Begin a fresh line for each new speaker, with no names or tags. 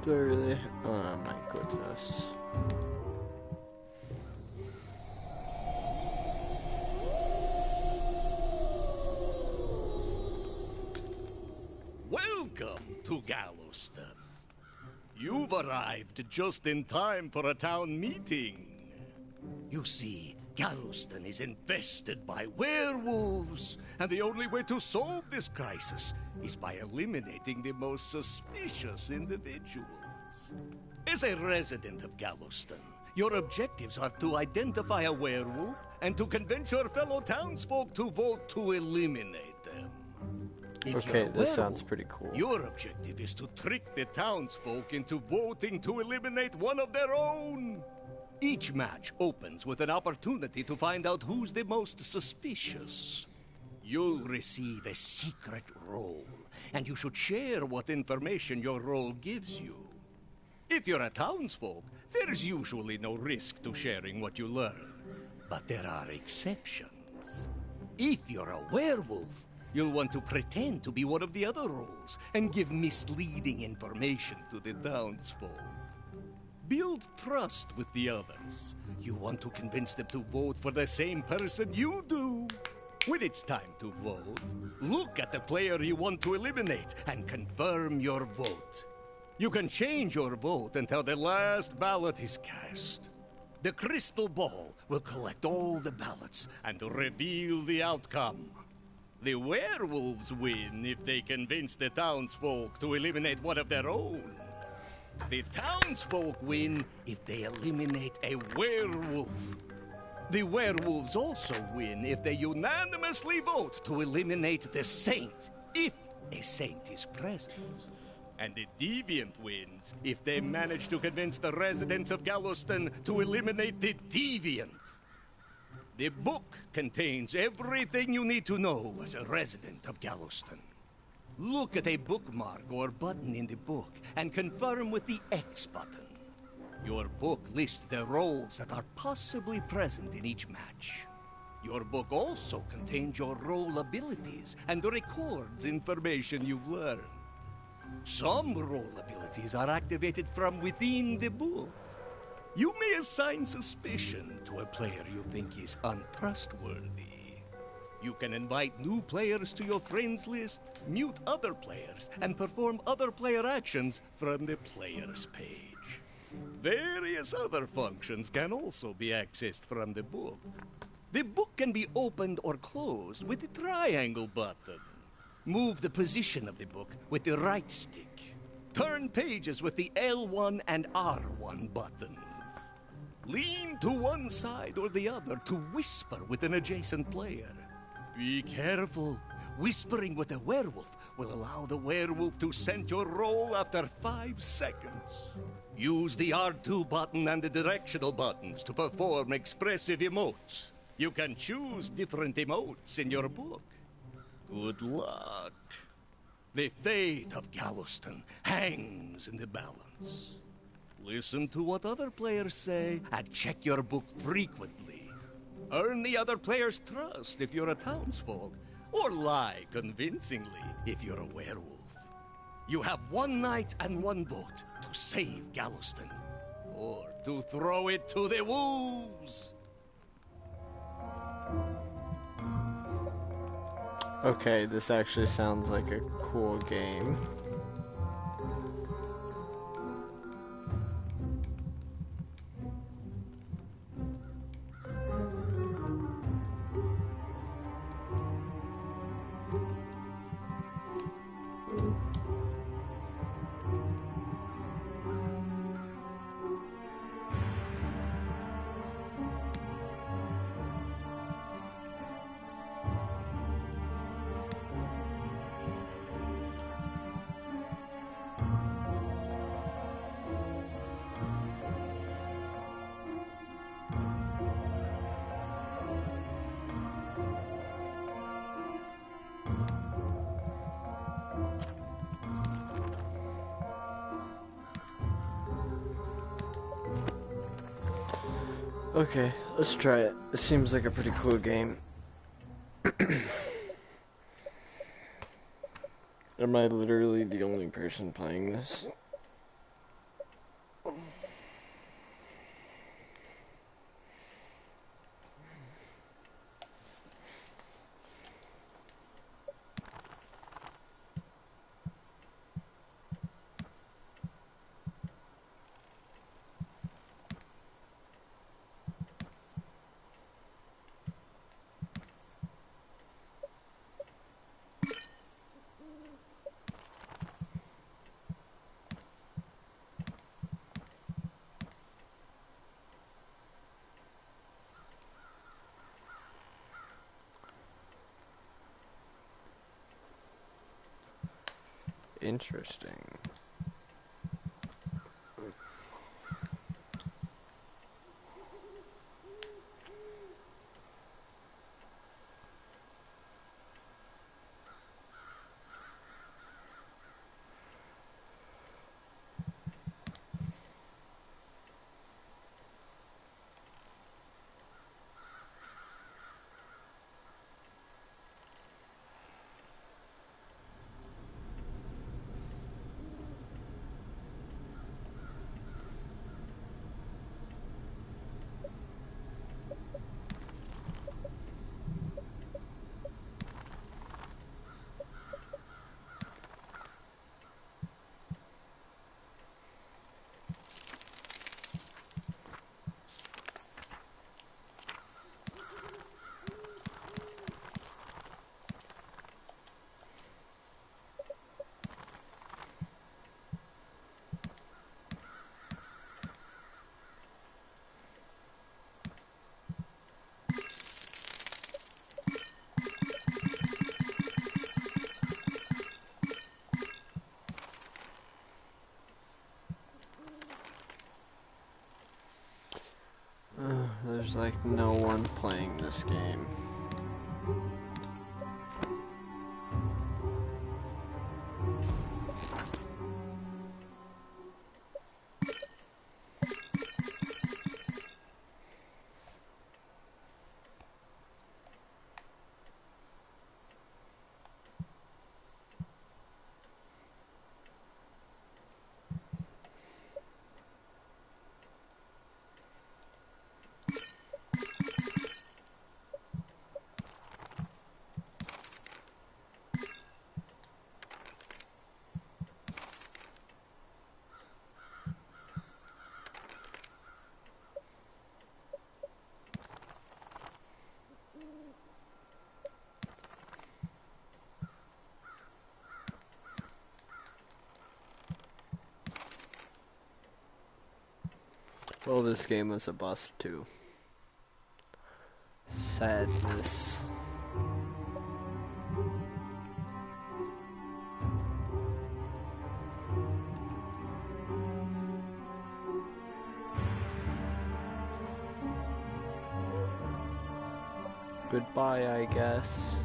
Do I really? Oh my goodness.
Welcome to Galveston. You've arrived just in time for a town meeting. You see, Galveston is infested by werewolves, and the only way to solve this crisis is by eliminating the most suspicious individuals. As a resident of Galveston, your objectives are to identify a werewolf and to convince your fellow townsfolk to vote to eliminate them.
Okay, this sounds pretty cool.
Your objective is to trick the townsfolk into voting to eliminate one of their own. Each match opens with an opportunity to find out who's the most suspicious. You'll receive a secret roll, and you should share what information your roll gives you. If you're a townsfolk, there's usually no risk to sharing what you learn. But there are exceptions. If you're a werewolf, you'll want to pretend to be one of the other roles and give misleading information to the townsfolk. Build trust with the others. You want to convince them to vote for the same person you do. When it's time to vote, look at the player you want to eliminate and confirm your vote. You can change your vote until the last ballot is cast. The crystal ball will collect all the ballots and reveal the outcome. The werewolves win if they convince the townsfolk to eliminate one of their own. The townsfolk win if they eliminate a werewolf. The werewolves also win if they unanimously vote to eliminate the saint, if a saint is present. And the deviant wins if they manage to convince the residents of Galveston to eliminate the deviant. The book contains everything you need to know as a resident of Galveston. Look at a bookmark or button in the book and confirm with the X button. Your book lists the roles that are possibly present in each match. Your book also contains your role abilities and records information you've learned. Some role abilities are activated from within the book. You may assign suspicion to a player you think is untrustworthy. You can invite new players to your friends list, mute other players, and perform other player actions from the players page. Various other functions can also be accessed from the book. The book can be opened or closed with the triangle button. Move the position of the book with the right stick. Turn pages with the L1 and R1 buttons. Lean to one side or the other to whisper with an adjacent player. Be careful. Whispering with a werewolf will allow the werewolf to scent your roll after 5 seconds. Use the R2 button and the directional buttons to perform expressive emotes. You can choose different emotes in your book. Good luck. The fate of Galveston hangs in the balance. Listen to what other players say and check your book frequently. Earn the other players' trust if you're a townsfolk, or lie convincingly if you're a werewolf. You have one night and one vote to save Galveston, or to throw it to the wolves.
Okay, this actually sounds like a cool game. Okay, let's try it. It seems like a pretty cool game. Am I literally the only person playing this? Interesting. There's like no one playing this game. Well, this game was a bust too. Sadness. Goodbye, I guess.